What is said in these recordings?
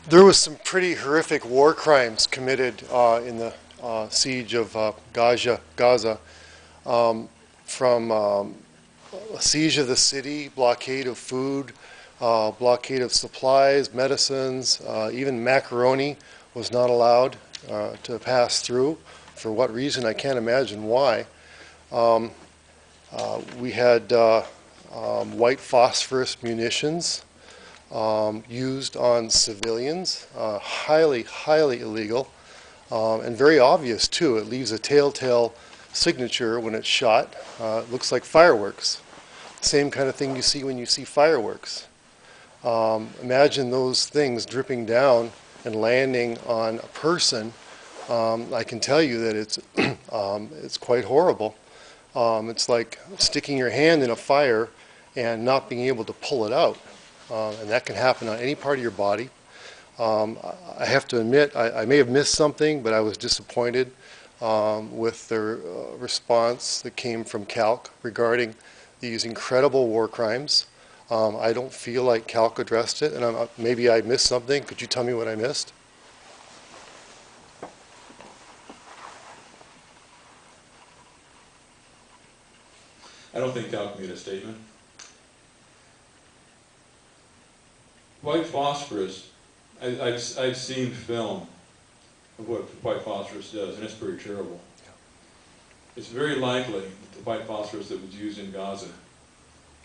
There was some pretty horrific war crimes committed in the siege of Gaza, from a siege of the city, blockade of food, blockade of supplies, medicines, even macaroni was not allowed to pass through. For what reason, I can't imagine why. We had white phosphorus munitions used on civilians, highly, highly illegal, and very obvious too. It leaves a telltale signature when it's shot. It looks like fireworks. Same kind of thing you see when you see fireworks. Imagine those things dripping down and landing on a person. I can tell you that it's quite horrible. It's like sticking your hand in a fire and not being able to pull it out. And that can happen on any part of your body. I have to admit, I may have missed something, but I was disappointed with the response that came from CALC regarding these incredible war crimes. I don't feel like CALC addressed it, and maybe I missed something. Could you tell me what I missed? I don't think CALC made a statement. White phosphorus, I've seen film of what white phosphorus does, and it's pretty terrible. It's very likely that the white phosphorus that was used in Gaza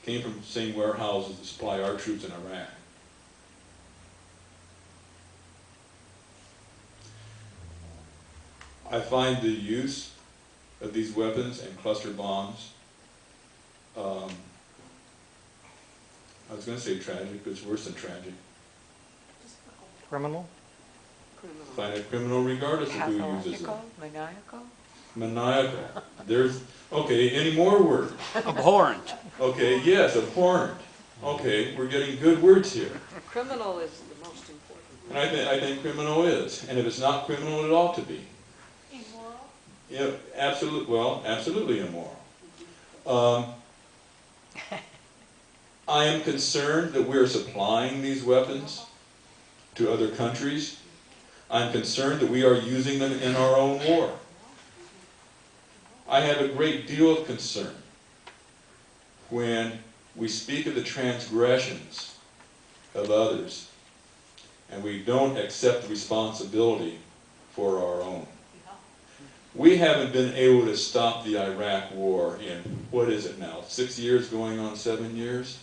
came from the same warehouses that supply our troops in Iraq. I find the use of these weapons and cluster bombs, I was going to say tragic, but it's worse than tragic. Criminal? Find it criminal regardless of who uses it. Maniacal? Maniacal. There's, okay, any more words? Abhorrent. Okay, yes, abhorrent. Okay, we're getting good words here. Criminal is the most important. And I think criminal is. And if it's not criminal, it ought to be. Immoral? Yeah, absolutely immoral. I am concerned that we're supplying these weapons to other countries. I'm concerned that we are using them in our own war. I have a great deal of concern when we speak of the transgressions of others and we don't accept responsibility for our own. We haven't been able to stop the Iraq war in, what is it now, 6 years going on 7 years?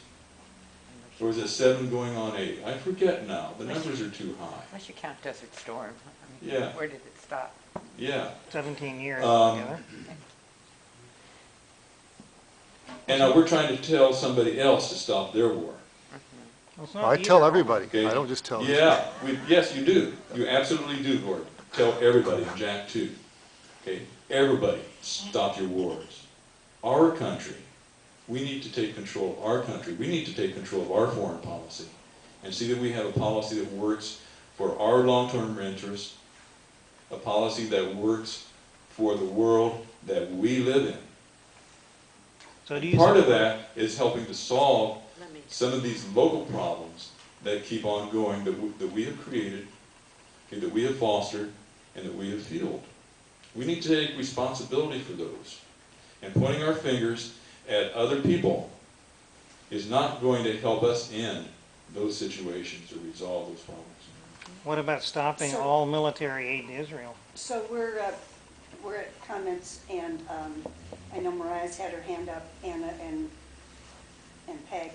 Or is it 7 going on 8? I forget now. The numbers are too high. Unless you count Desert Storm. I mean, Yeah. where did it stop? Yeah. 17 years together. And now we're trying to tell somebody else to stop their war. Well, it's not I either. tell everybody. Okay. I don't just tell them. Yeah. Yes, you do. You absolutely do, Gordon. Tell everybody, Jack too. Okay. Everybody, stop your wars. Our country. We need to take control of our country. We need to take control of our foreign policy and see that we have a policy that works for our long-term interests, a policy that works for the world that we live in. So do you Part of that is helping to solve some of these local problems that keep on going, that we have created, okay, that we have fostered, and that we have fueled. We need to take responsibility for those. And pointing our fingers at other people is not going to help us end those situations or resolve those problems. What about stopping all military aid to Israel? So we're at comments, and I know Mariah's had her hand up, Anna and Peg,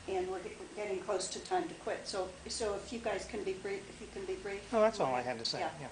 and we're getting close to time to quit. So if you guys can be brief, Oh, that's all I had to say. Yeah. Yeah.